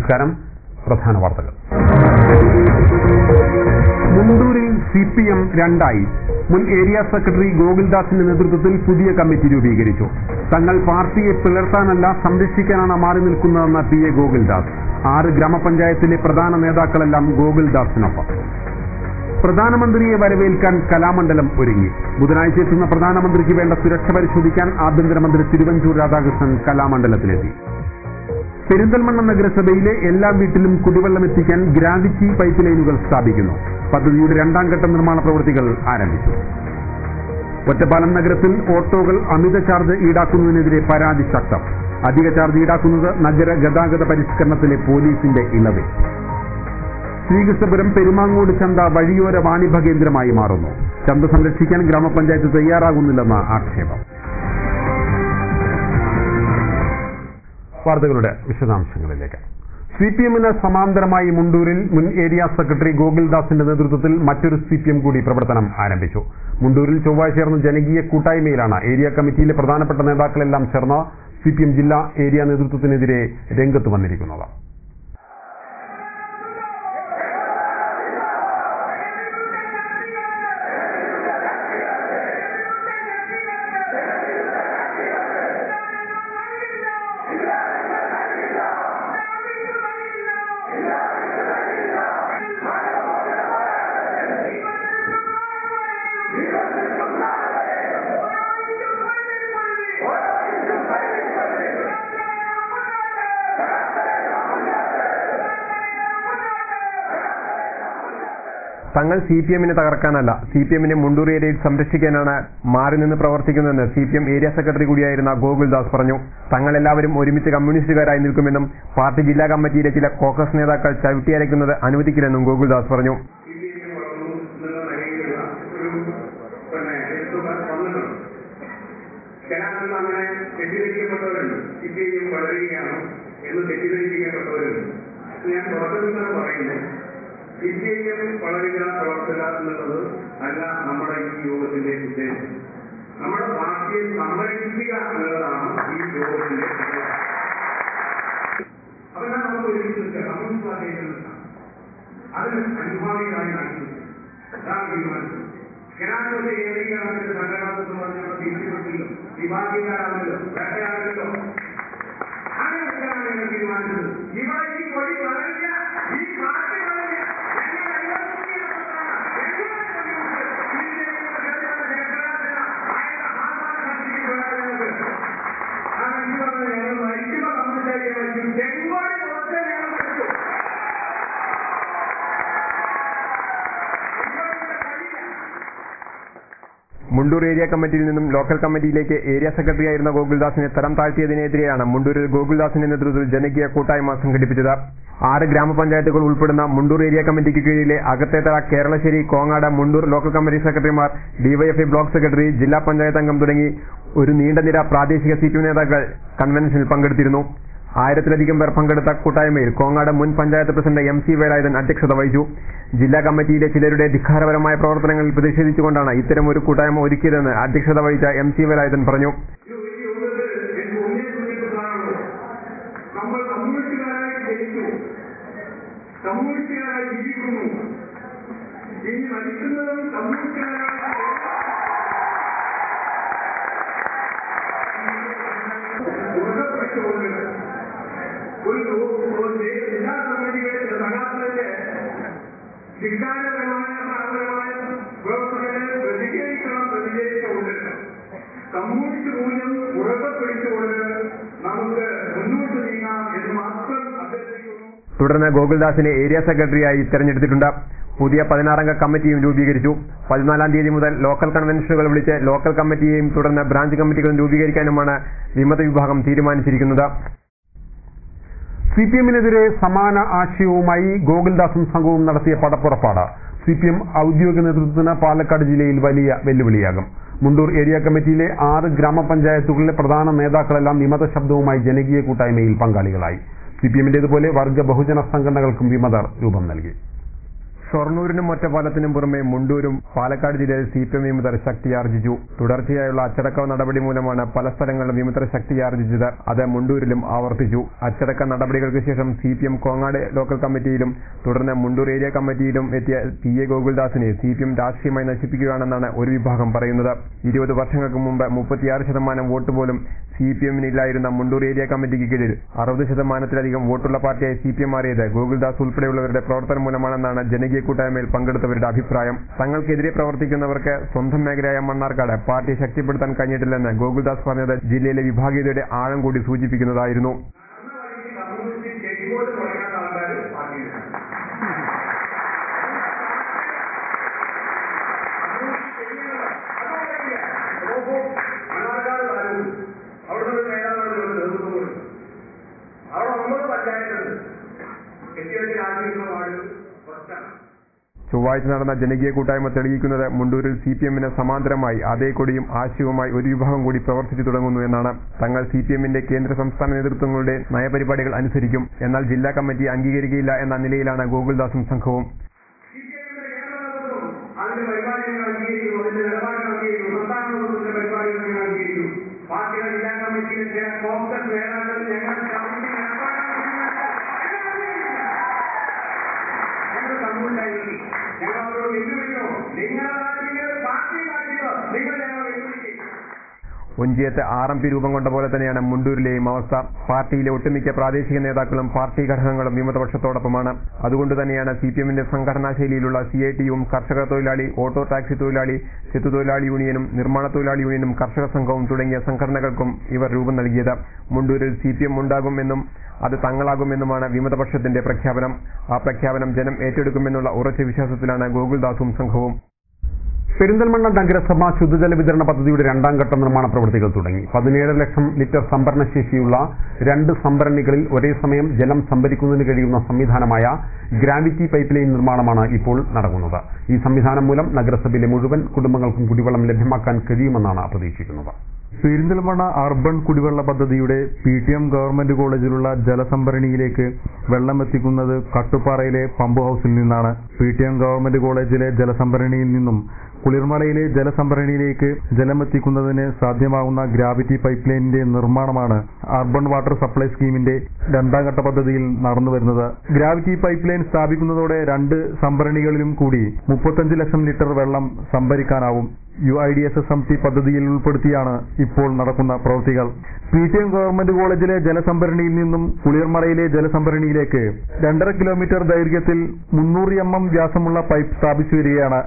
നമസ്കാരം. പ്രധാന വാർത്തകൾ. മുണ്ടൂരിൽ CPM രണ്ടായി. മുൻ ഏരിയ സെക്രട്ടറി ഗോകുൽദാസിന്റെ നേതൃത്വത്തിൽ പുതിയ കമ്മിറ്റി രൂപീകരിച്ചു. തങ്ങൾ പാർട്ടിയെ പിളർത്താനല്ല സംരക്ഷിക്കാനാണ് മാറി നിൽക്കുന്നതെന്ന് PA ഗോകുൽദാസ്. 6 ഗ്രാമപഞ്ചായത്തിലെ പ്രധാന നേതാക്കളെല്ലാം ഗോകുൽദാസിനൊപ്പം. പ്രധാനമന്ത്രിയെ വരവേൽക്കാൻ കലാമണ്ഡലം ഒരുങ്ങി. ബുധനാഴ്ച എത്തുന്ന പ്രധാനമന്ത്രിക്ക് വേണ്ട സുരക്ഷ പരിശോധിക്കാൻ ആഭ്യന്തരമന്ത്രി തിരുവഞ്ചൂർ രാധാകൃഷ്ണൻ കലാമണ്ഡലത്തിലെത്തി. പെരിന്തൽമണ്ണ നഗരസഭയിലെ എല്ലാ വീട്ടിലും കുടിവെള്ളം എത്തിക്കാൻ ഗ്രാവിറ്റി പൈപ്പ് ലൈനുകൾ സ്ഥാപിക്കുന്നു. പദ്ധതിയുടെ 2ാം ഘട്ട നിർമ്മാണ പ്രവൃത്തികൾ ആരംഭിച്ചു. ഒറ്റപ്പാലം നഗരത്തിൽ ഓട്ടോകൾ അമിത ചാർജ് ഈടാക്കുന്നതിനെതിരെ പരാതി ശക്തം. അധിക ചാർജ് ഈടാക്കുന്നത് നഗര ഗതാഗത പരിഷ്കരണത്തിലെ പോലീസിന്റെ ഇളവ്. ശ്രീകൃഷ്ണപുരം പെരുമാങ്ങോട് ചന്ത വഴിയോര വാണിഭ കേന്ദ്രമായി മാറുന്നു. ചന്ത സംരക്ഷിക്കാൻ ഗ്രാമപഞ്ചായത്ത് തയ്യാറാകുന്നില്ലെന്ന ആക്ഷേപം. വാർത്തകളുടെ വിശദാംശങ്ങളിലേക്ക്. CPMന് സമാന്തരമായി മുണ്ടൂരിൽ മുൻ ഏരിയ സെക്രട്ടറി ഗോകുൽദാസിന്റെ നേതൃത്വത്തിൽ മറ്റൊരു CPM കൂടി പ്രവർത്തനം ആരംഭിച്ചു. മുണ്ടൂരിൽ ചൊവ്വാഴ്ച ചേർന്ന ജനകീയ കൂട്ടായ്മയിലാണ് ഏരിയ കമ്മിറ്റിയിലെ പ്രധാനപ്പെട്ട നേതാക്കളെല്ലാം ചേർന്ന് CPM ജില്ലാ ഏരിയ നേതൃത്വത്തിനെതിരെ രംഗത്ത് വന്നിരിക്കുന്നത്. തങ്ങൾ CPMനെ തകർക്കാനല്ല, CPMനെ മുണ്ടൂർ ഏരിയയിൽ സംരക്ഷിക്കാനാണ് മാറി നിന്ന് പ്രവർത്തിക്കുന്നതെന്ന് CPM ഏരിയ സെക്രട്ടറി കൂടിയായിരുന്ന ഗോകുൽദാസ് പറഞ്ഞു. തങ്ങളെല്ലാവരും ഒരുമിച്ച് കമ്മ്യൂണിസ്റ്റുകാരായി നിൽക്കുമെന്നും പാർട്ടി ജില്ലാ കമ്മിറ്റിയിലെ ചില കോൺഗ്രസ് നേതാക്കൾ ചവിട്ടിയരയ്ക്കുന്നത് അനുവദിക്കില്ലെന്നും ഗോകുൽദാസ് പറഞ്ഞു. CPM വളരുക പ്രവർത്തക എന്നുള്ളത് അല്ല നമ്മുടെ ഈ യോഗത്തിന്റെ ഉദ്ദേശം. നമ്മുടെ പാർട്ടിയെ സംരക്ഷിക്കുക എന്നുള്ളതാണ് ഈ യോഗത്തിന്റെ ഉദ്ദേശം. അപ്പൊ നമുക്ക് ഒരുമിച്ച് കമ്മ്യൂണിസ്റ്റ് പാർട്ടിയിൽ നിൽക്കാം. അതിന് അനുഭാവികളായി നടത്തുന്നത് അതാണ് തീരുമാനിച്ചത്. ജനാധിപത്യ കേന്ദ്രീകരണത്തിന്റെ സംഘടനത്തിൽ പറഞ്ഞാൽ തിരിച്ചുപെട്ടില്ലോ, വിഭാഗീയരാണല്ലോ, വേട്ടയാണല്ലോ. അങ്ങനെയൊക്കെയാണ് ഞങ്ങൾ തീരുമാനിച്ചത്. ഇവിടെ ഈ കൊടി വളരില്ല, ഈ പാർട്ടി വളരില്ല. മുണ്ടൂർ ഏരിയ കമ്മിറ്റിയിൽ നിന്നും ലോക്കൽ കമ്മിറ്റിയിലേക്ക് ഏരിയ സെക്രട്ടറി ആയിരുന്ന ഗോകുൽദാസിനെ തരം താഴ്ത്തിയതിനെതിരെയാണ് മുണ്ടൂരിൽ ഗോകുൽദാസിന്റെ നേതൃത്വത്തിൽ ജനകീയ കൂട്ടായ്മ സംഘടിപ്പിച്ചത്. 6 ഗ്രാമപഞ്ചായത്തുകൾ ഉൾപ്പെടുന്ന മുണ്ടൂർ ഏരിയ കമ്മിറ്റിക്ക് കീഴിലെ അകത്തേത്തറ, കേരളശ്ശേരി, കോങ്ങാട്, മുണ്ടൂർ ലോക്കൽ കമ്മിറ്റി സെക്രട്ടറിമാർ, DYFI ബ്ലോക്ക് സെക്രട്ടറി, ജില്ലാ പഞ്ചായത്ത് അംഗം തുടങ്ങി ഒരു നീണ്ട നിര പ്രാദേശിക CPM നേതാക്കൾ കൺവെൻഷനിൽ പങ്കെടുത്തിരുന്നു. 1000-ലധികം പേർ പങ്കെടുത്ത കൂട്ടായ്മയിൽ കോങ്ങാട് മുൻ പഞ്ചായത്ത് പ്രസിഡന്റ് MC വേലായുധൻ അധ്യക്ഷത വഹിച്ചു. ജില്ലാ കമ്മിറ്റിയിലെ ചിലരുടെ ധിക്കാരപരമായ പ്രവർത്തനങ്ങളിൽ പ്രതിഷേധിച്ചുകൊണ്ടാണ് ഇത്തരമൊരു കൂട്ടായ്മ ഒരുക്കിയതെന്ന് അധ്യക്ഷത വഹിച്ച MC വേലായുധൻ പറഞ്ഞു. ജില്ലാ കമ്മിറ്റിയുടെ സഹായത്തിന്റെ ധിക്കാരപരമായ പ്രവർത്തനങ്ങളെ പ്രതികരിച്ചുകൊണ്ട് കമ്മ്യൂണിസ്റ്റ് മൂല്യം ഉറപ്പുപിടിച്ചുകൊണ്ട് നമുക്ക് മുന്നോട്ട് നീങ്ങാം എന്ന് മാത്രം അഭ്യർത്ഥിക്കുന്നു. തുടർന്ന് ഗോകുൽദാസിനെ ഏരിയ സെക്രട്ടറിയായി തെരഞ്ഞെടുത്തിട്ടുണ്ട്. പുതിയ 16-അംഗ കമ്മിറ്റിയും രൂപീകരിച്ചു. 14-ാം തീയതി മുതൽ ലോക്കൽ കൺവെൻഷനുകൾ വിളിച്ച് ലോക്കൽ കമ്മിറ്റിയെയും തുടർന്ന് ബ്രാഞ്ച് കമ്മിറ്റികളും രൂപീകരിക്കാനുമാണ് വിമത വിഭാഗം തീരുമാനിച്ചിരിക്കുന്നത്. CPMനെതിരെ സമാന ആശയവുമായി ഗോകുൽദാസും സംഘവും നടത്തിയ പടപ്പുറപ്പാട് CPM ഔദ്യോഗിക നേതൃത്വത്തിന് പാലക്കാട് ജില്ലയിൽ വലിയ വെല്ലുവിളിയാകും. മുണ്ടൂർ ഏരിയ കമ്മിറ്റിയിലെ 6 ഗ്രാമപഞ്ചായത്തുകളിലെ പ്രധാന നേതാക്കളെല്ലാം വിമത ശബ്ദവുമായി ജനകീയ കൂട്ടായ്മയിൽ പങ്കാളികളായി. CPMന്റേതുപോലെ വർഗ ബഹുജന സംഘടനകൾക്കും വിമതർ രൂപം നൽകി. ഷൊർണൂരിനും ഒറ്റപ്പാലത്തിനും പുറമെ മുണ്ടൂരും പാലക്കാട് ജില്ലയിൽ CPM വിമതർ ശക്തിയാർജിച്ചു. തുടർച്ചയായുള്ള അച്ചടക്ക നടപടി മൂലമാണ് പല സ്ഥലങ്ങളിലും വിമതർ ശക്തിയാർജിച്ചത്. അത് മുണ്ടൂരിലും ആവർത്തിച്ചു. അച്ചടക്ക നടപടികൾക്ക് ശേഷം CPM കോങ്ങാട് ലോക്കൽ കമ്മിറ്റിയിലും തുടർന്ന് മുണ്ടൂർ ഏരിയ കമ്മിറ്റിയിലും എത്തിയ PA ഗോകുൽദാസിനെ CPM രാഷ്ട്രീയമായി നശിപ്പിക്കുകയാണെന്നാണ് ഒരു വിഭാഗം പറയുന്നത്. 20 വർഷങ്ങൾക്ക് മുമ്പ് 36% വോട്ട് പോലും CPM-നില്ലായിരുന്ന മുണ്ടൂർ ഏരിയ കമ്മിറ്റിക്ക് കീഴിൽ 60%-ലധികം വോട്ടുള്ള പാർട്ടിയായി CPM മാറിയത് ഗോകുൽദാസ് ഉൾപ്പെടെയുള്ളവരുടെ പ്രവർത്തനം മൂലമാണെന്നാണ് ജനകീയ കൂട്ടായ്മയിൽ പങ്കെടുത്തവരുടെ അഭിപ്രായം. തങ്ങൾക്കെതിരെ പ്രവർത്തിക്കുന്നവർക്ക് സ്വന്തം മേഖലയായ മണ്ണാർക്കാട് പാർട്ടി ശക്തിപ്പെടുത്താൻ കഴിഞ്ഞിട്ടില്ലെന്ന് ഗോകുൽദാസ് പറഞ്ഞത് ജില്ലയിലെ വിഭാഗീയതയുടെ ആഴം കൂടി സൂചിപ്പിക്കുന്നതായിരുന്നു. ചൊവ്വാഴ്ച നടന്ന ജനകീയ കൂട്ടായ്മ തെളിയിക്കുന്നത് മുണ്ടൂരിൽ CPM-ന് സമാന്തരമായി അതേ കൊടിയും ആശയവുമായി ഒരു വിഭാഗം കൂടി പ്രവർത്തിച്ചു തുടങ്ങുന്നു എന്നാണ്. തങ്ങൾ CPM-ന്റെ കേന്ദ്ര സംസ്ഥാന നേതൃത്വങ്ങളുടെ നയപരിപാടികൾ അനുസരിക്കും, എന്നാൽ ജില്ലാ കമ്മിറ്റി അംഗീകരിക്കില്ല എന്ന നിലയിലാണ് ഗോകുൽദാസും സംഘവും. ഒഞ്ചിയത്ത് RMP രൂപം കൊണ്ട പോലെ തന്നെയാണ് മുണ്ടൂരിലെയും അവസ്ഥ. പാർട്ടിയിലെ ഒട്ടുമിക്ക പ്രാദേശിക നേതാക്കളും പാർട്ടി ഘടകങ്ങളും വിമതപക്ഷത്തോടൊപ്പമാണ്. അതുകൊണ്ട് തന്നെയാണ് CPM-ന്റെ സംഘടനാ ശൈലിയിലുള്ള CIT-യും കർഷക തൊഴിലാളി, ഓട്ടോ ടാക്സി തൊഴിലാളി, ചെത്തുതൊഴിലാളി യൂണിയനും നിർമ്മാണ തൊഴിലാളി യൂണിയനും കർഷക സംഘവും തുടങ്ങിയ സംഘടനകൾക്കും ഇവർ രൂപം നൽകിയത്. മുണ്ടൂരിൽ CPM ഉണ്ടാകുമെന്നും അത് തങ്ങളാകുമെന്നുമാണ് വിമതപക്ഷത്തിന്റെ പ്രഖ്യാപനം. ആ പ്രഖ്യാപനം ജനം ഏറ്റെടുക്കുമെന്നുള്ള ഉറച്ച വിശ്വാസത്തിലാണ് ഗോകുൽദാസും സംഘവും. പെരിന്തൽമണ്ണ നഗരസഭ ശുദ്ധജല വിതരണ പദ്ധതിയുടെ 2ാം ഘട്ട നിർമ്മാണ പ്രവൃത്തികൾ തുടങ്ങി. 17 ലക്ഷം ലിറ്റർ സംഭരണശേഷിയുള്ള 2 സംഭരണികളിൽ ഒരേ സമയം ജലം സംഭരിക്കുന്നതിന് കഴിയുന്ന സംവിധാനമായ ഗ്രാവിറ്റി പൈപ്പ് ലൈൻ നിർമ്മാണമാണ് ഇപ്പോൾ നടക്കുന്നത്. ഈ സംവിധാനം മൂലം നഗരസഭയിലെ മുഴുവൻ കുടുംബങ്ങൾക്കും കുടിവെള്ളം ലഭ്യമാക്കാൻ കഴിയുമെന്നാണ് പ്രതീക്ഷിക്കുന്നത്. പെരിന്തൽമണ്ണ അർബൻ കുടിവെള്ള പദ്ധതിയുടെ PTM ഗവൺമെന്റ് കോളേജിലുള്ള ജലസംഭരണിയിലേക്ക് വെള്ളം എത്തിക്കുന്നത് കട്ടുപ്പാറയിലെ പമ്പ് ഹൌസിൽ നിന്നാണ്. PTM ഗവൺമെന്റ് കോളേജിലെ ജലസംഭരണിയിൽ നിന്നും കുളിർമലയിലെ ജലസംഭരണിയിലേക്ക് ജലമെത്തിക്കുന്നതിന് സാധ്യമാകുന്ന ഗ്രാവിറ്റി പൈപ്പ് ലൈനിന്റെ നിർമ്മാണമാണ് അർബൻ വാട്ടർ സപ്ലൈ സ്കീമിന്റെ 2ാം ഘട്ട പദ്ധതിയിൽ നടന്നുവരുന്നത്. ഗ്രാവിറ്റി പൈപ്പ് ലൈൻ സ്ഥാപിക്കുന്നതോടെ 2 സംഭരണികളിലും കൂടി 35 ലക്ഷം ലിറ്റർ വെള്ളം സംഭരിക്കാനാവും. UIDSSMT പദ്ധതിയിൽ ഉൾപ്പെടുത്തിയാണ് ഇപ്പോൾ നടക്കുന്ന പ്രവൃത്തികൾ. PTM ഗവൺമെന്റ് കോളേജിലെ ജലസംഭരണിയിൽ നിന്നും കുളിർമലയിലെ ജലസംഭരണിയിലേക്ക് 2.5 കിലോമീറ്റർ ദൈർഘ്യത്തിൽ 300 mm വ്യാസമുള്ള പൈപ്പ് സ്ഥാപിച്ചു വരികയാണ്.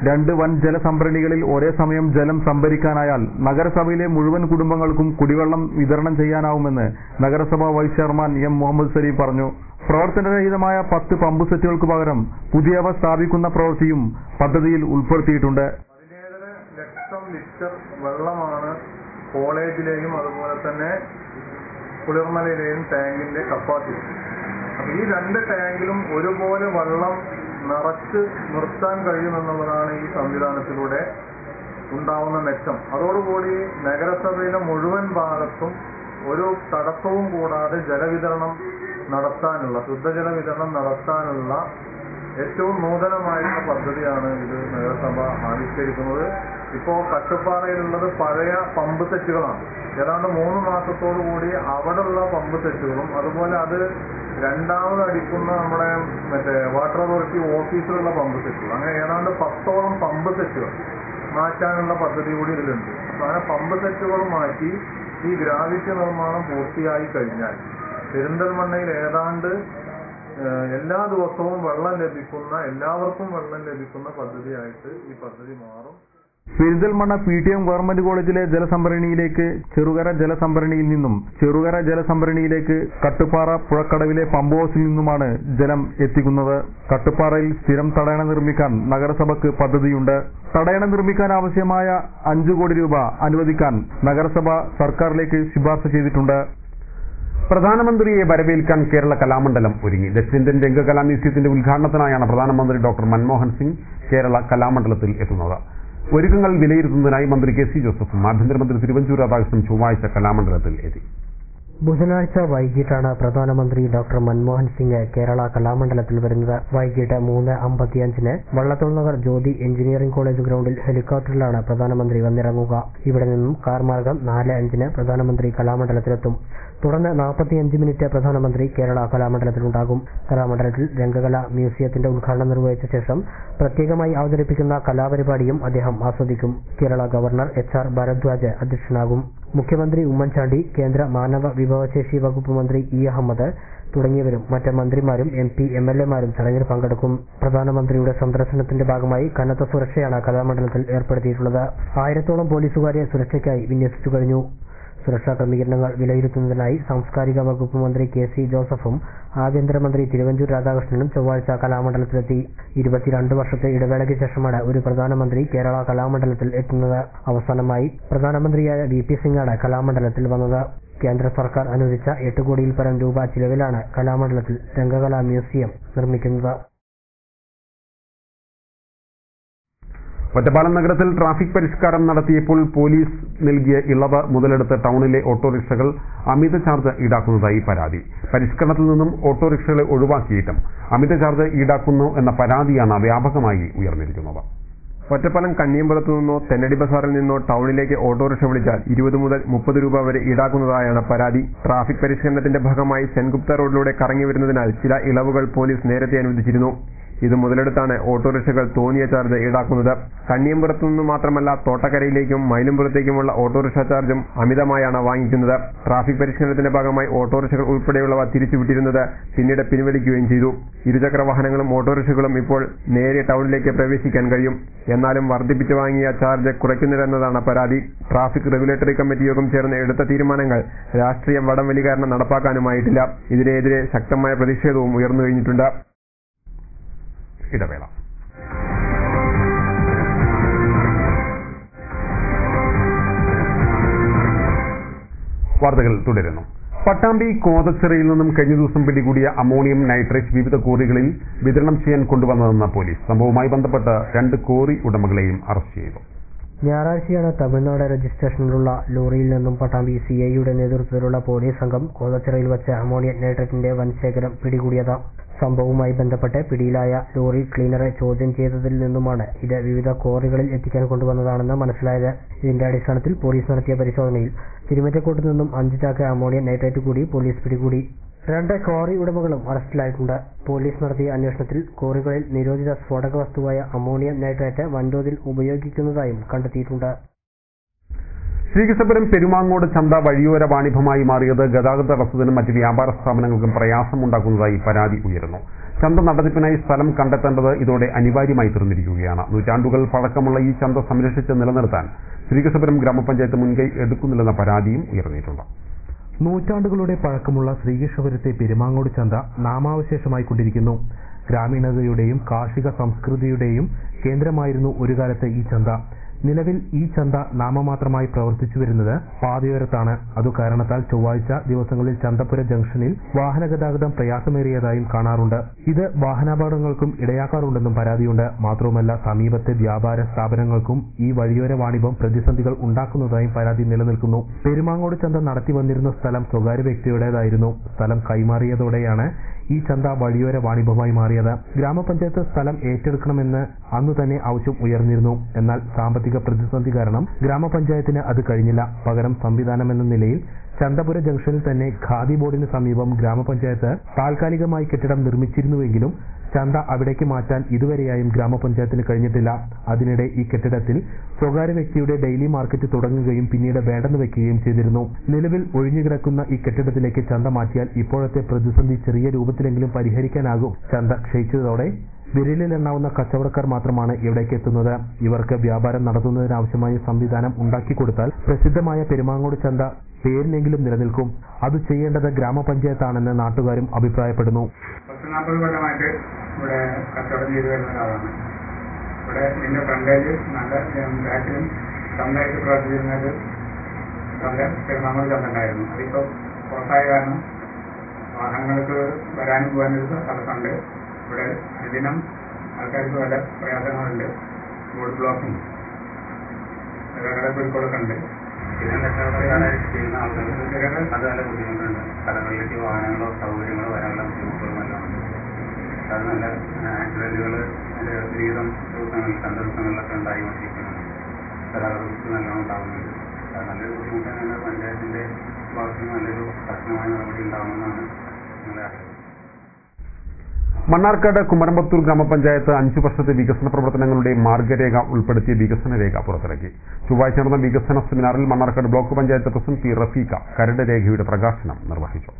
2 വൻ ജലസംഭരണികളിൽ ഒരേ സമയം ജലം സംഭരിക്കാനായാൽ നഗരസഭയിലെ മുഴുവൻ കുടുംബങ്ങൾക്കും കുടിവെള്ളം വിതരണം ചെയ്യാനാവുമെന്ന് നഗരസഭാ vice chairman M. Muhammad Saleem പറഞ്ഞു. പ്രവർത്തനരഹിതമായ 10 പമ്പ് സെറ്റുകൾക്ക് പകരം പുതിയവ സ്ഥാപിക്കുന്ന പ്രവൃത്തിയും പദ്ധതിയിൽ ഉൾപ്പെടുത്തിയിട്ടുണ്ട്. 17 ലക്ഷം ലിറ്റർ വെള്ളമാണ് കോളേജിലെയും അതുപോലെ തന്നെ കുളിർമലയിലെയും ടാങ്കിന്റെ കപ്പാസിറ്റി. അപ്പൊ ഈ 2 ടാങ്കിലും ഒരുപോലെ വെള്ളം നിറച്ച് നിർത്താൻ കഴിയുമെന്നുള്ളതാണ് ഈ സംവിധാനത്തിലൂടെ ഉണ്ടാവുന്ന മെച്ചം. അതോടുകൂടി നഗരസഭയിലെ മുഴുവൻ ഭാഗത്തും ഒരു തടസ്സവും കൂടാതെ ജലവിതരണം നടത്താനുള്ള, ശുദ്ധജല വിതരണം നടത്താനുള്ള ഏറ്റവും നൂതനമായിട്ടുള്ള പദ്ധതിയാണ് ഇത് നഗരസഭ ആവിഷ്കരിക്കുന്നത്. ഇപ്പോൾ കട്ടുപ്പാറയിലുള്ളത് പഴയ പമ്പ് സെറ്റുകളാണ്. ഏതാണ്ട് 3 മാസത്തോടു കൂടി അവിടെയുള്ള പമ്പ് സെറ്റുകളും അതുപോലെ അത് രണ്ടാമത് അടിക്കുന്ന നമ്മുടെ വാട്ടർ അതോറിറ്റി ഓഫീസിലുള്ള പമ്പ് സെറ്റുകൾ, അങ്ങനെ ഏതാണ്ട് 10ഓളം പമ്പ് സെറ്റുകൾ മാറ്റാനുള്ള പദ്ധതി കൂടി ഇതിലുണ്ട്. അപ്പൊ അങ്ങനെ പമ്പ് സെറ്റുകൾ മാറ്റി ഈ ഗ്രാവിറ്റി നിർമ്മാണം പൂർത്തിയായി കഴിഞ്ഞാൽ പെരിന്തൽമണ്ണയിൽ ഏതാണ്ട് എല്ലാ ദിവസവും വെള്ളം ലഭിക്കുന്ന, എല്ലാവർക്കും വെള്ളം ലഭിക്കുന്ന പദ്ധതിയായിട്ട് ഈ പദ്ധതി മാറും. പെരിന്തൽമണ്ണ PTM ഗവൺമെന്റ് കോളേജിലെ ജലസംഭരണിയിലേക്ക് ചെറുകര ജലസംഭരണിയിൽ നിന്നും ചെറുകര ജലസംഭരണിയിലേക്ക് കട്ടുപ്പാറ പുഴക്കടവിലെ പമ്പ് ഹൌസിൽ നിന്നുമാണ് ജലം എത്തിക്കുന്നത്. കട്ടുപ്പാറയിൽ സ്ഥിരം തടയണ നിർമ്മിക്കാൻ നഗരസഭയ്ക്ക് പദ്ധതിയുണ്ട്. തടയണ നിർമ്മിക്കാൻ ആവശ്യമായ 5 കോടി രൂപ അനുവദിക്കാൻ നഗരസഭ സർക്കാരിലേക്ക് ശുപാർശ ചെയ്തിട്ടുണ്ട്. പ്രധാനമന്ത്രിയെ വരവേൽക്കാൻ കേരള കലാമണ്ഡലം ഒരുങ്ങി. ദക്ഷിണേന്ത്യൻ രംഗകലാ മ്യൂസിയത്തിന്റെ ഉദ്ഘാടനത്തിനായാണ് പ്രധാനമന്ത്രി ഡോക്ടർ മൻമോഹൻ സിംഗ് കേരള കലാമണ്ഡലത്തിൽ എത്തുന്നത്. ഒരുക്കങ്ങൾ വിലയിരുത്തുന്നതിനായി മന്ത്രി KC ജോസഫും ആഭ്യന്തരമന്ത്രി തിരുവഞ്ചൂർ രാധാകൃഷ്ണനും ചൊവ്വാഴ്ച കലാമണ്ഡലത്തിൽ എത്തി. ബുധനാഴ്ച വൈകിട്ടാണ് പ്രധാനമന്ത്രി ഡോക്ടർ മൻമോഹൻ സിംഗ് കേരള കലാമണ്ഡലത്തിൽ വരുന്നത്. വൈകിട്ട് 3:55 വള്ളത്തോൾ നഗർ ജ്യോതി എഞ്ചിനീയറിംഗ് കോളേജ് ഗ്രൗണ്ടിൽ ഹെലികോപ്റ്ററിലാണ് പ്രധാനമന്ത്രി വന്നിറങ്ങുക. ഇവിടെ നിന്നും കാർ മാർഗം 4:05 പ്രധാനമന്ത്രി കലാമണ്ഡലത്തിലെത്തും. തുടർന്ന് 45 മിനിറ്റ് പ്രധാനമന്ത്രി കേരള കലാമണ്ഡലത്തിലുണ്ടാകും. കലാമണ്ഡലത്തിൽ രംഗകലാ മ്യൂസിയത്തിന്റെ ഉദ്ഘാടനം നിർവഹിച്ച ശേഷം പ്രത്യേകമായി അവതരിപ്പിക്കുന്ന കലാപരിപാടിയും അദ്ദേഹം ആസ്വദിക്കും. കേരള ഗവർണർ HR ഭരദ്വാജ് അധ്യക്ഷനാകും. മുഖ്യമന്ത്രി ഉമ്മൻചാണ്ടി, കേന്ദ്ര മാനവ വിഭവശേഷി വകുപ്പ് മന്ത്രി E. അഹമ്മദ് തുടങ്ങിയവരും മറ്റ് മന്ത്രിമാരും MP, MLA-മാരും ചടങ്ങിൽ പങ്കെടുക്കും. പ്രധാനമന്ത്രിയുടെ സന്ദർശനത്തിന്റെ ഭാഗമായി കനത്ത സുരക്ഷയാണ് കലാമണ്ഡലത്തിൽ ഏർപ്പെടുത്തിയിട്ടുള്ളത്. 1000-ഓളം പോലീസുകാരെ സുരക്ഷയ്ക്കായി വിന്യസിച്ചു കഴിഞ്ഞു. സുരക്ഷാ ക്രമീകരണങ്ങൾ വിലയിരുത്തുന്നതിനായി സാംസ്കാരിക വകുപ്പ് മന്ത്രി KC ജോസഫും ആഭ്യന്തരമന്ത്രി തിരുവഞ്ചൂർ രാധാകൃഷ്ണനും ചൊവ്വാഴ്ച കലാമണ്ഡലത്തിലെത്തി. 22 വർഷത്തെ ഇടവേളയ്ക്ക് ശേഷമാണ് ഒരു പ്രധാനമന്ത്രി കേരള കലാമണ്ഡലത്തിൽ എത്തുന്നത്. അവസാനമായി പ്രധാനമന്ത്രിയായ VP സിംഗാണ് കലാമണ്ഡലത്തിൽ വന്നത്. കേന്ദ്ര സർക്കാർ അനുവദിച്ച 8 കോടിയിൽ പരം രൂപ ചിലവിലാണ് കലാമണ്ഡലത്തിൽ രംഗകലാ മ്യൂസിയം നിർമ്മിക്കുന്നത്. ഒറ്റപ്പാലം നഗരത്തിൽ ട്രാഫിക് പരിഷ്കാരം നടത്തിയപ്പോൾ പോലീസ് നൽകിയ ഇളവ് മുതലെടുത്ത് ടൗണിലെ ഓട്ടോറിക്ഷകൾ അമിത ചാർജ് ഈടാക്കുന്നതായി പരാതി. പരിഷ്കരണത്തിൽ നിന്നും ഓട്ടോറിക്ഷകളെ ഒഴിവാക്കിയിട്ടും അമിത ചാർജ് ഈടാക്കുന്നു എന്ന പരാതിയാണ് വ്യാപകമായി ഉയർന്നിരിക്കുന്നത്. ഒറ്റപ്പാലം കണ്ണിയമ്പലത്തു നിന്നോ തെന്നടി ബസാറിൽ നിന്നോ ടൗണിലേക്ക് ഓട്ടോറിക്ഷ വിളിച്ചാൽ 20 മുതൽ 30 രൂപ വരെ ഈടാക്കുന്നതായാണ് പരാതി. ട്രാഫിക് പരിഷ്കരണത്തിന്റെ ഭാഗമായി സെൻഗുപ്ത റോഡിലൂടെ കറങ്ങി വരുന്നതിനാൽ ചില ഇളവുകൾ പോലീസ് നേരത്തെ അനുവദിച്ചിരുന്നു. ഇത് മുതലെടുത്താണ് ഓട്ടോറിക്ഷകൾ തോന്നിയ ചാർജ് ഈടാക്കുന്നത്. കണ്ണിയമ്പുറത്തു നിന്ന് മാത്രമല്ല തോട്ടക്കരയിലേക്കും മൈലമ്പുറത്തേക്കുമുള്ള ഓട്ടോറിക്ഷ ചാർജും അമിതമായാണ് വാങ്ങിക്കുന്നത്. ട്രാഫിക് പരിഷ്കരണത്തിന്റെ ഭാഗമായി ഓട്ടോറിക്ഷകൾ ഉൾപ്പെടെയുള്ളവ തിരിച്ചുവിട്ടിരുന്നത് പിന്നീട് പിൻവലിക്കുകയും ചെയ്തു. ഇരുചക്ര വാഹനങ്ങളും ഓട്ടോറിക്ഷകളും ഇപ്പോൾ നേരെ ടൗണിലേക്ക് പ്രവേശിക്കാൻ കഴിയും. എന്നാലും വർദ്ധിപ്പിച്ചു വാങ്ങിയ ചാർജ് കുറയ്ക്കുന്നില്ലെന്നതാണ് പരാതി. ട്രാഫിക് റെഗുലേറ്ററി കമ്മിറ്റി യോഗം ചേർന്ന് എടുത്ത തീരുമാനങ്ങൾ രാഷ്ട്രീയ വടംവലി കാരണം നടപ്പാക്കാനുമായിട്ടില്ല. ഇതിനെതിരെ ശക്തമായ പ്രതിഷേധവും ഉയർന്നു കഴിഞ്ഞിട്ടുണ്ട്. ഇടവേള. വാർത്തകൾ തുടരുന്നു. പട്ടാമ്പി കോതച്ചിറയിൽ നിന്നും കഴിഞ്ഞ ദിവസം പിടികൂടിയ അമോണിയം നൈട്രേറ്റ് വിവിധ കോറികളിൽ വിതരണം ചെയ്യാൻ കൊണ്ടുവന്നതെന്ന് പോലീസ്. സംഭവവുമായി ബന്ധപ്പെട്ട് 2 കോറി ഉടമകളെയും അറസ്റ്റ് ചെയ്തു. ഞായറാഴ്ചയാണ് തമിഴ്നാട് രജിസ്ട്രേഷനിലുള്ള ലോറിയിൽ നിന്നും പട്ടാമ്പി CIയുടെ നേതൃത്വത്തിലുള്ള പോലീസ് സംഘം കോതച്ചിറയിൽ വച്ച് അമോണിയം നൈട്രേറ്റിന്റെ വൻശേഖരം പിടികൂടിയത്. സംഭവവുമായി ബന്ധപ്പെട്ട് പിടിയിലായ ലോറി ക്ലീനറെ ചോദ്യം ചെയ്തതിൽ നിന്നുമാണ് ഇത് വിവിധ കോറികളിൽ എത്തിക്കാൻ കൊണ്ടുവന്നതാണെന്ന് മനസ്സിലായത്. ഇതിന്റെ അടിസ്ഥാനത്തിൽ പോലീസ് നടത്തിയ പരിശോധനയിൽ തിരുമറ്റക്കോട്ട് നിന്നും 5 ചാക്ക് അമോണിയം നൈട്രേറ്റ് കൂടി പോലീസ് പിടികൂടി. 2 കോറി ഉടമകളും അറസ്റ്റിലായിട്ടുണ്ട്. പോലീസ് നടത്തിയ അന്വേഷണത്തിൽ കോറികളിൽ നിരോധിത സ്ഫോടക വസ്തുവായ അമോണിയം നൈട്രേറ്റ് വൻതോതിൽ ഉപയോഗിക്കുന്നതായും കണ്ടെത്തിയിട്ടുണ്ട്. ശ്രീകൃഷ്ണപുരം പെരുമാങ്ങോട് ചന്ത വഴിയോര വാണിഭമായി മാറിയത് ഗതാഗത തടസ്സത്തിനും മറ്റ് വ്യാപാര സ്ഥാപനങ്ങൾക്കും പ്രയാസമുണ്ടാക്കുന്നതായി പരാതി ഉയരുന്നു. ചന്ത നടത്തിപ്പിനായി സ്ഥലം കണ്ടെത്തേണ്ടത് ഇതോടെ അനിവാര്യമായി തീർന്നിരിക്കുകയാണ്. നൂറ്റാണ്ടുകൾ പഴക്കമുള്ള ഈ ചന്ത സംരക്ഷിച്ച് നിലനിർത്താൻ ശ്രീകൃഷ്ണപുരം ഗ്രാമപഞ്ചായത്ത് മുൻകൈ എടുക്കുന്നില്ലെന്ന പരാതിയും ഉയർന്നിട്ടുണ്ട്. നൂറ്റാണ്ടുകളുടെ പഴക്കമുള്ള ശ്രീകൃഷ്ണപുരത്തെ പെരുമാങ്ങോട് ചന്ത നാമാവശേഷമായി കൊണ്ടിരിക്കുന്നു. ഗ്രാമീണതയുടെയും കാർഷിക സംസ്കൃതിയുടെയും കേന്ദ്രമായിരുന്നു ഒരു കാലത്ത് ഈ ചന്ത. നിലവിൽ ഈ ചന്ത നാമമാത്രമായി പ്രവർത്തിച്ചു വരുന്നത് പാതയോരത്താണ്. അതു കാരണത്താൽ ചൊവ്വാഴ്ച ദിവസങ്ങളിൽ ചന്തപുര ജംഗ്ഷനിൽ വാഹന ഗതാഗതം പ്രയാസമേറിയതായും കാണാറുണ്ട്. ഇത് വാഹനാപകടങ്ങൾക്കും ഇടയാക്കാറുണ്ടെന്നും പരാതിയുണ്ട്. മാത്രവുമല്ല സമീപത്തെ വ്യാപാര സ്ഥാപനങ്ങൾക്കും ഈ വഴിയോര വാണിഭം പ്രതിസന്ധികൾ ഉണ്ടാക്കുന്നതായും പരാതി നിലനിൽക്കുന്നു. പെരുമാങ്ങോട് ചന്ത നടത്തി വന്നിരുന്ന സ്ഥലം സ്വകാര്യ വ്യക്തിയുടേതായിരുന്നു. സ്ഥലം കൈമാറിയതോടെയാണ് ഈ ചന്ത വഴിയോര വാണിഭമായി മാറിയത്. ഗ്രാമപഞ്ചായത്ത് സ്ഥലം ഏറ്റെടുക്കണമെന്ന് അന്നു തന്നെ ആവശ്യം ഉയർന്നിരുന്നു. എന്നാൽ സാമ്പത്തിക പ്രതിസന്ധി കാരണം ഗ്രാമപഞ്ചായത്തിന് അത് കഴിഞ്ഞില്ല. പകരം സംവിധാനമെന്ന നിലയിൽ ചന്തപുര ജംഗ്ഷനിൽ തന്നെ ഖാദി ബോർഡിന് സമീപം ഗ്രാമപഞ്ചായത്ത് താൽക്കാലികമായി കെട്ടിടം നിർമ്മിച്ചിരുന്നുവെങ്കിലും ചന്ത അവിടേക്ക് മാറ്റാൻ ഇതുവരെയായും ഗ്രാമപഞ്ചായത്തിന് കഴിഞ്ഞിട്ടില്ല. അതിനിടെ ഈ കെട്ടിടത്തിൽ സ്വകാര്യ വ്യക്തിയുടെ ഡെയിലി മാർക്കറ്റ് തുടങ്ങുകയും പിന്നീട് വേണ്ടെന്ന് വെക്കുകയും ചെയ്തിരുന്നു. നിലവിൽ ഒഴിഞ്ഞുകിടക്കുന്ന ഈ കെട്ടിടത്തിലേക്ക് ചന്ത മാറ്റിയാൽ ഇപ്പോഴത്തെ പ്രതിസന്ധി ചെറിയ രൂപത്തിലെങ്കിലും പരിഹരിക്കാനാകും. ചന്ത ക്ഷയിച്ചതോടെ വിരലിലെണ്ണാവുന്ന കച്ചവടക്കാർ മാത്രമാണ് ഇവിടേക്ക് എത്തുന്നത്. ഇവർക്ക് വ്യാപാരം നടത്തുന്നതിനാവശ്യമായ സംവിധാനം ഉണ്ടാക്കിക്കൊടുത്താൽ പ്രസിദ്ധമായ പെരുമാങ്ങോട് ചന്ത പേരിനെങ്കിലും നിലനിൽക്കും. അത് ചെയ്യേണ്ടത് ഗ്രാമപഞ്ചായത്താണെന്ന് നാട്ടുകാരും അഭിപ്രായപ്പെടുന്നു. 40 കൊല്ലമായിട്ട് ഇവിടെ കച്ചവടം ചെയ്തു വരുന്ന ഒരാളാണ്. ഇവിടെ ഇതിന്റെ ഫ്രണ്ടേജ് നല്ല ബാക്കിലും ചന്തയായിട്ട് പ്രവർത്തിച്ചിരുന്നത് ചന്ത പെരുമാങ്ങോട് ചന്ത ഉണ്ടായിരുന്നു. അതിപ്പോൾ പുറത്തായ കാരണം വാഹനങ്ങൾക്ക് വരാനും പോകാനും തടസ്സമുണ്ട്. ഇവിടെ അനുദിനം ആൾക്കാർക്ക് പല പ്രയാസങ്ങളുണ്ട്. റോഡ് ബ്ലോക്കിംഗ് കുരുക്കളൊക്കെ ഉണ്ട്. സ്ഥിരം കച്ചവടക്കാരായിട്ട് ചെയ്യുന്ന ആൾക്കാർക്ക് അത് നല്ല ബുദ്ധിമുട്ടുണ്ട്. കടകളിലേക്ക് വാഹനങ്ങളോ സൗകര്യങ്ങളോ വരാനുള്ള ബുദ്ധിമുട്ടുകൾ നല്ലതാണ്. അത് നല്ല ആക്സിഡന്റുകൾ ഒരുവിധം ദിവസങ്ങളിൽ രണ്ട് ദിവസങ്ങളിലൊക്കെ ഉണ്ടായിക്കൊണ്ടിരിക്കുന്നുണ്ട്. ഗതാഗതത്തിൽ നല്ലോണം ഉണ്ടാകുന്നുണ്ട്. അത് നല്ലൊരു ബുദ്ധിമുട്ട് തന്നെയാണ്. പഞ്ചായത്തിന്റെ ഭാഗത്ത് നല്ലൊരു കർശനമായ നടപടി ഉണ്ടാകുമെന്നാണ് നിങ്ങളെ അറിയുന്നത്. മണ്ണാർക്കാട് കുമരമ്പത്തൂർ ഗ്രാമപഞ്ചായത്ത് 5 വർഷത്തെ വികസന പ്രവർത്തനങ്ങളുടെ മാർഗരേഖ ഉൾപ്പെടുത്തിയ വികസന രേഖ പുറത്തിറക്കി. ചൊവ്വാഴ്ച നടന്ന വികസന സെമിനാറിൽ Mannarkkad block panchayat president P Rafeekha കരട് രേഖയുടെ പ്രകാശനം നിർവഹിച്ചു.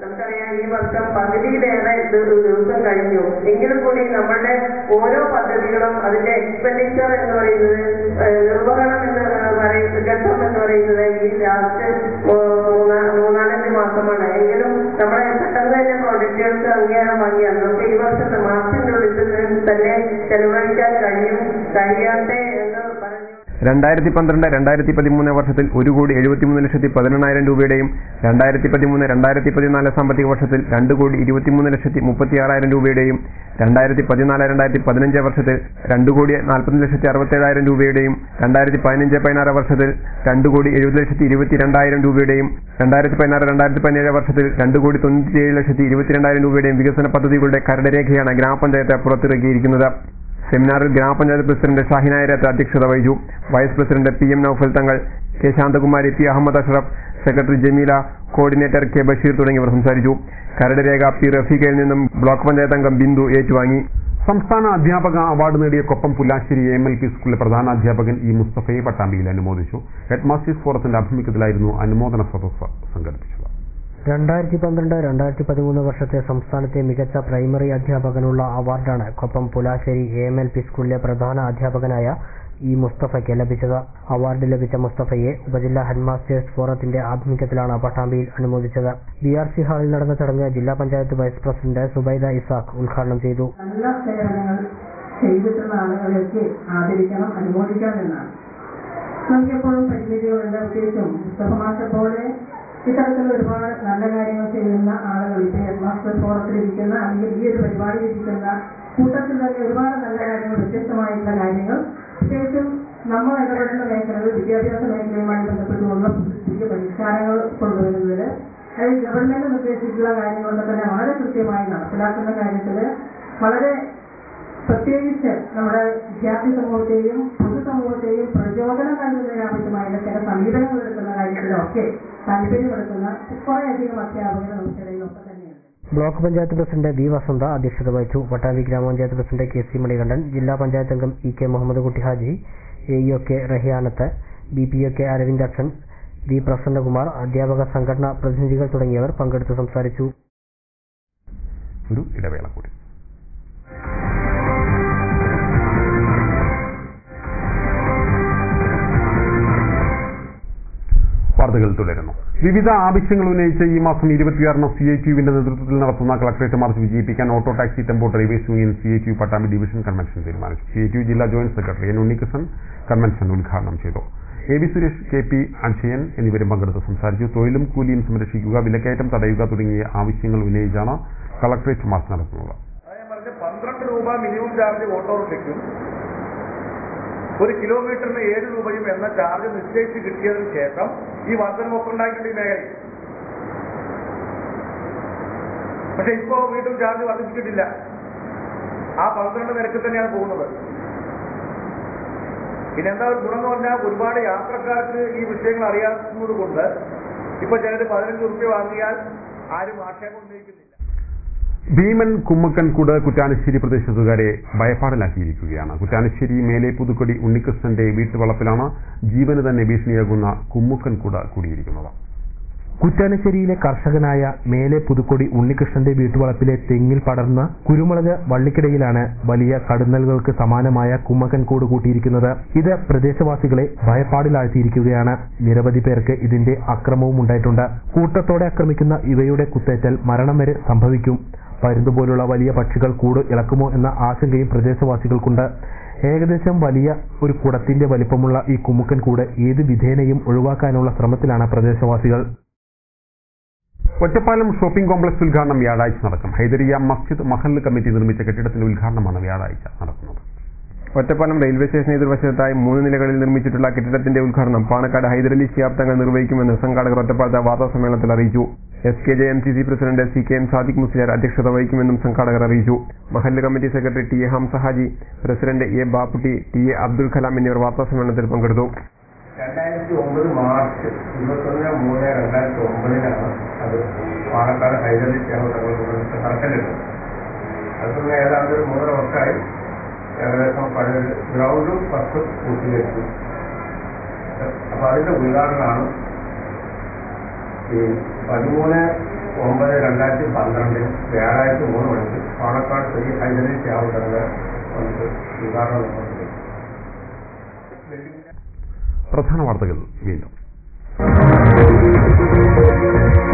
നമുക്കറിയാം, ഈ വർഷം പകുതിയിലേറെ ദിവസം കഴിഞ്ഞു. എങ്കിലും കൂടി നമ്മളുടെ ഓരോ പദ്ധതികളും അതിന്റെ എക്സ്പെൻഡിച്ചർ എന്ന് പറയുന്നത്, നിർവഹണം എന്ന് പറയുന്നത്, ഘട്ടം എന്ന് പറയുന്നത് ഈ ലാസ്റ്റ് 3-4 മാസമാണ്. എങ്കിലും നമ്മളെ പെട്ടെന്ന് തന്നെ പ്രോജക്റ്റുകൾക്ക് അംഗീകാരം വാങ്ങിയാണ് നമുക്ക് ഈ വർഷത്തെ മാർച്ചിനുള്ളിൽ തന്നെ ചെലവഴിക്കാൻ കഴിയാട്ടെ എന്ന് പറഞ്ഞു. 2012-2013 വർഷത്തിൽ 1,73,11,18,000 രൂപയുടെയും 2013-2014 സാമ്പത്തിക വർഷത്തിൽ 2,23,36,000 രൂപയുടെയും 2014-2015 വർഷത്തിൽ 2,40,67,000 രൂപയുടെയും 2015-16 വർഷത്തിൽ 2,70,22,000 രൂപയുടെയും 2016-2017 വർഷത്തിൽ 2,97,22,000 രൂപയുടെയും വികസന പദ്ധതികളുടെ കരട് രേഖയാണ് ഗ്രാമപഞ്ചായത്ത് പുറത്തിറക്കിയിരിക്കുന്നത്. സെമിനാറിൽ ഗ്രാമപഞ്ചായത്ത് പ്രസിഡന്റ് ഷാഹിൻ നായരത്ത് അധ്യക്ഷത വഹിച്ചു. Vice president PM Noufal Thangal, K Shanthakumari, P Ahammed Ashraf, secretary Jameela, coordinator K Basheer തുടങ്ങിയവർ സംസാരിച്ചു. കരട് രേഖ പി റഫീഖയിൽ നിന്നും ബ്ലോക്ക് പഞ്ചായത്ത് അംഗം ബിന്ദു ഏറ്റുവാങ്ങി. സംസ്ഥാന അധ്യാപക അവാർഡ് നേടിയ കൊപ്പം പുല്ലാശ്ശേരി AMLP സ്കൂളിലെ പ്രധാനാധ്യാപകൻ ഇ മുസ്തഫയെ പട്ടാമ്പിയിൽ അനുമോദിച്ചു. ഹെഡ് മാസ്റ്റേഴ്സ് ഫോറത്തിന്റെ ആഭിമുഖ്യത്തിലായിരുന്നു അനുമോദന സദസ്സ് സംഘടിപ്പിച്ചത്. 2012-2013 വർഷത്തെ സംസ്ഥാനത്തെ മികച്ച പ്രൈമറി അധ്യാപകനുള്ള അവാർഡാണ് കൊപ്പം പുലാശ്ശേരി AMLP സ്കൂളിലെ പ്രധാന അധ്യാപകനായ ഇ മുസ്തഫയ്ക്ക് ലഭിച്ചത്. അവാർഡ് ലഭിച്ച മുസ്തഫയെ ഉപജില്ലാ ഹെഡ്മാസ്റ്റേഴ്സ് ഫോറത്തിന്റെ ആഭിമുഖ്യത്തിലാണ് പട്ടാമ്പിയിൽ അനുമോദിച്ചത്. BRC ഹാളിൽ നടന്ന ചടങ്ങ് ജില്ലാ പഞ്ചായത്ത് വൈസ് പ്രസിഡന്റ് സുബൈദ ഇസാഖ് ഉദ്ഘാടനം ചെയ്തു. നല്ല സേവനങ്ങൾ ചെയ്തിട്ടുള്ള ആളുകളെയൊക്കെ ആദരിക്കണം, അനുമോദിക്കണം എന്നാണ്. നമുക്കെപ്പോഴും പരിമിതികളുണ്ട്. പ്രത്യേകിച്ചും മുസ്തഫ മാഷെ പോലെ ഇത്തരത്തിലുള്ള ഒരുപാട് നല്ല കാര്യങ്ങൾ ചെയ്യുന്ന ആളുകൾ ഇപ്പോൾ ഹെഡ്മാസ്റ്റർ ഫോറത്തിലിരിക്കുന്ന അല്ലെങ്കിൽ ഈ ഒരു പരിപാടിയിലിരിക്കുന്ന കൂട്ടത്തിൽ തന്നെ ഒരുപാട് നല്ല കാര്യങ്ങൾ, വ്യത്യസ്തമായിട്ടുള്ള കാര്യങ്ങൾ, പ്രത്യേകിച്ചും നമ്മൾ ഇടപെടുന്ന മേഖലകൾ വിദ്യാഭ്യാസ മേഖലയുമായി ബന്ധപ്പെട്ടുള്ള പുതിയ പരിഷ്കാരങ്ങൾ കൊണ്ടുവരുന്നതിൽ അല്ലെങ്കിൽ ഗവൺമെന്റ് നിർദ്ദേശിച്ചിട്ടുള്ള കാര്യങ്ങളൊക്കെ തന്നെ വളരെ കൃത്യമായി നടപ്പിലാക്കുന്ന കാര്യത്തിൽ വളരെ പ്രത്യേകിച്ച് നമ്മുടെ വിദ്യാർത്ഥി സമൂഹത്തെയും പൊതുസമൂഹത്തെയും പ്രചോദനം നൽകുന്നതിനാവശ്യമായ ചില സമീപനങ്ങൾ എടുക്കുന്ന കാര്യത്തിലൊക്കെ താല്പര്യമെടുക്കുന്ന കുറേയധികം അധ്യാപകർ നമുക്കിടയിലൊക്കെ തന്നെയുണ്ട്. ബ്ലോക്ക് പഞ്ചായത്ത് പ്രസിഡന്റ് വി വസന്ത അധ്യക്ഷത വഹിച്ചു. പട്ടാമ്പി ഗ്രാമപഞ്ചായത്ത് പ്രസിഡന്റ് KC മണികണ്ഠൻ, ജില്ലാ പഞ്ചായത്ത് അംഗം EK Muhammad Kutty Haji, AEOK Rahiyanath, BPOK Aravindakshan, V Prasannakumar, അധ്യാപക സംഘടനാ പ്രതിനിധികൾ തുടങ്ങിയവർ പങ്കെടുത്ത് സംസാരിച്ചു. ഒരു ഇടവേള കൂടി. വാർത്തകൾ തുടരുന്നു. വിവിധ ആവശ്യങ്ങൾ ഉന്നയിച്ച് ഈ മാസം 26-ന് CITUവിന്റെ നേതൃത്വത്തിൽ നടത്തുന്ന കളക്ടറേറ്റ് മാർച്ച് വിജയിപ്പിക്കാൻ auto taxi tempo drivers union CITU Pattambi division convention തീരുമാനിച്ചു. CITU ജില്ലാ joint secretary N Unnikrishnan convention ഉദ്ഘാടനം ചെയ്തു. AB സുരേഷ്, KP അക്ഷയൻ എന്നിവരും പങ്കെടുത്ത് സംസാരിച്ചു. തൊഴിലും കൂലിയും സംരക്ഷിക്കുക, വിലക്കയറ്റം തടയുക തുടങ്ങിയ ആവശ്യങ്ങൾ ഉന്നയിച്ചാണ് കളക്ടറേറ്റ് മാർച്ച് നടത്തുന്നത്. 12 രൂപ മിനിമം ചാർജ് ഓട്ടോറിക്ഷയ്ക്കും 1 കിലോമീറ്ററിന് 7 രൂപയും എന്ന ചാർജ് നിശ്ചയിച്ച് കിട്ടിയതിനു ശേഷം ഈ വർധനമൊക്കെ ഉണ്ടായിട്ടുണ്ട് ഈ മേഖലയിൽ. പക്ഷെ ഇപ്പോ വീണ്ടും ചാർജ് വർദ്ധിച്ചിട്ടില്ല. ആ 12 നിരക്കിൽ തന്നെയാണ് പോകുന്നത്. പിന്നെ എന്താ ഒരു ഗുണം എന്ന് പറഞ്ഞാൽ ഒരുപാട് യാത്രക്കാർക്ക് ഈ വിഷയങ്ങൾ അറിയാവുന്നത് കൊണ്ട് ഇപ്പൊ ചിലർ 15 രൂപ വാങ്ങിയാൽ ആരും ആക്ഷേപം ഉന്നയിക്കുന്നില്ല. ഭീമൻ കുമ്മക്കൻകുട് കുറ്റാനശ്ശേരി പ്രദേശത്തുകാരെ ഭയപ്പാടിലാക്കിയിരിക്കുകയാണ്. കുറ്റാനശ്ശേരി മേലെ പുതുക്കൊടി ഉണ്ണികൃഷ്ണന്റെ വീട്ടുവളപ്പിലാണ് ജീവന് തന്നെ ഭീഷണിയാകുന്ന കുമ്മക്കൻകുട് കൂടിയിരിക്കുന്നത്. കുറ്റാനശ്ശേരിയിലെ കർഷകനായ മേലെ പുതുക്കൊടി ഉണ്ണികൃഷ്ണന്റെ വീട്ടുവളപ്പിലെ തെങ്ങിൽ പടർന്ന കുരുമുളക് വള്ളിക്കിടയിലാണ് വലിയ കടുന്നലുകൾക്ക് സമാനമായ കുമ്മക്കൻകൂട് കൂട്ടിയിരിക്കുന്നത്. ഇത് പ്രദേശവാസികളെ ഭയപ്പാടിലാഴ്ത്തിയിരിക്കുകയാണ്. നിരവധി പേർക്ക് ഇതിന്റെ അക്രമവും ഉണ്ടായിട്ടുണ്ട്. കൂട്ടത്തോടെ ആക്രമിക്കുന്ന ഇവയുടെ കുത്തേറ്റാൽ മരണം വരെ സംഭവിക്കും. പരുന്തുപോലുള്ള വലിയ പക്ഷികൾ കൂട് ഇളക്കുമോ എന്ന ആശങ്കയും പ്രദേശവാസികൾക്കുണ്ട്. ഏകദേശം വലിയ ഒരു കുടത്തിന്റെ വലിപ്പമുള്ള ഈ കുമ്മക്കൻകൂട് ഏത് വിധേനയും ഒഴിവാക്കാനുള്ള ശ്രമത്തിലാണ് പ്രദേശവാസികൾ. ഒറ്റപ്പാലം ഷോപ്പിംഗ് കോംപ്ലക്സ് ഉദ്ഘാടനം വ്യാഴാഴ്ച നടക്കും. ഹൈദരിയ മസ്ജിദ് മഹല്ല് കമ്മിറ്റി നിർമ്മിച്ച കെട്ടിടത്തിന്റെ ഉദ്ഘാടനമാണ് വ്യാഴാഴ്ച നടക്കുന്നത്. ഒറ്റപ്പാലം റെയിൽവേ സ്റ്റേഷൻ എതിർവശത്തായി 3 നിലകളിൽ നിർമ്മിച്ചിട്ടുള്ള കെട്ടിടത്തിന്റെ ഉദ്ഘാടനം പാണക്കാട് ഹൈദരലി ശിഹാബ് തങ്ങൾ നിർവഹിക്കുമെന്ന് സംഘാടകർ ഒറ്റപ്പാലത്തെ വാർത്താസമ്മേളനത്തിൽ അറിയിച്ചു. SKJMCC president CKM Sadiq Musliyar അധ്യക്ഷത വഹിക്കുമെന്നും സംഘാടകർ അറിയിച്ചു. മഹല്ല് committee secretary TA Hamza Haji, president A Bapputty, TA Abdul Kalam എന്നിവർ വാർത്താസമ്മേളനത്തിൽ പങ്കെടുത്തു. 2009 മാർച്ച് 21/3/2009 അത് പാണക്കാട് ഹൈദരലി ശിഹാബ് തങ്ങൾ തറക്കല്ലിട്ടത്. അതൊന്ന് ഏതാണ്ട് 3 വർഷമായി ഏകദേശം പഴയ ഗ്രൗണ്ടും ഫസ്റ്റും പൂർത്തീകരിച്ചു. അപ്പൊ അതിന്റെ ഉദ്ഘാടനമാണ് ഈ 13/9/2012 വ്യാഴാഴ്ച 3 മണിക്ക് പാണക്കാട് ശ്രീ ഹൈദരലി ശിഹാബ് തങ്ങൾ വന്നിട്ട് ഉദ്ഘാടനം നടത്തുന്നത്. പ്രധാന വാർത്തകൾ വീണ്ടും.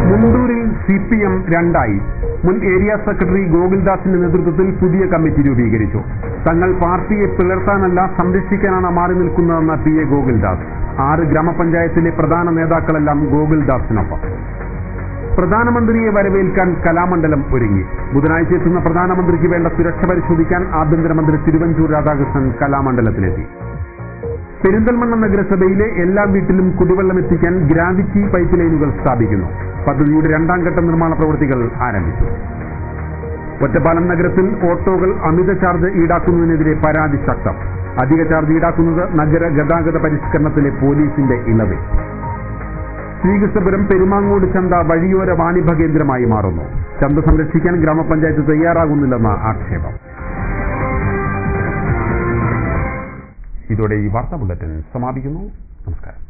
മുണ്ടൂരിൽ CPM രണ്ടായി. മുൻ ഏരിയ സെക്രട്ടറി ഗോകുൽദാസിന്റെ നേതൃത്വത്തിൽ പുതിയ കമ്മിറ്റി രൂപീകരിച്ചു. തങ്ങൾ പാർട്ടിയെ പിളർത്താനല്ല സംരക്ഷിക്കാനാണ് മാറി നിൽക്കുന്നതെന്ന PA ഗോകുൽദാസ്. 6 ഗ്രാമപഞ്ചായത്തിലെ പ്രധാന നേതാക്കളെല്ലാം ഗോകുൽദാസിനൊപ്പം. പ്രധാനമന്ത്രിയെ വരവേൽക്കാൻ കലാമണ്ഡലം ഒരുങ്ങി. ബുധനാഴ്ച എത്തുന്ന പ്രധാനമന്ത്രിക്ക് വേണ്ട സുരക്ഷ പരിശോധിക്കാൻ ആഭ്യന്തരമന്ത്രി തിരുവഞ്ചൂർ രാധാകൃഷ്ണൻ കലാമണ്ഡലത്തിലെത്തി. പെരിന്തൽമണ്ണ നഗരസഭയിലെ എല്ലാ വീട്ടിലും കുടിവെള്ളം എത്തിക്കാൻ ഗ്രാവിറ്റി പൈപ്പ് ലൈനുകൾ സ്ഥാപിക്കുന്നു. പദ്ധതിയുടെ 2ാം ഘട്ട നിർമ്മാണ പ്രവൃത്തികൾ ആരംഭിച്ചു. ഒറ്റപ്പാലം നഗരത്തിൽ ഓട്ടോകൾ അമിത ചാർജ് ഈടാക്കുന്നതിനെതിരെ പരാതി ശക്തം. അധിക ചാർജ് ഈടാക്കുന്നത് നഗര ഗതാഗത പരിഷ്കരണത്തിലെ പോലീസിന്റെ ഇളവ്. ശ്രീകൃഷ്ണപുരം പെരുമാങ്ങോട് ചന്ത വഴിയോര വാണിഭ കേന്ദ്രമായി മാറുന്നു. ചന്ത സംരക്ഷിക്കാൻ ഗ്രാമപഞ്ചായത്ത് തയ്യാറാകുന്നില്ലെന്ന ആക്ഷേപം. ഇതോടെ ഈ വാർത്താ ബുള്ളറ്റിൻ സമാപിക്കുന്നു. നമസ്കാരം.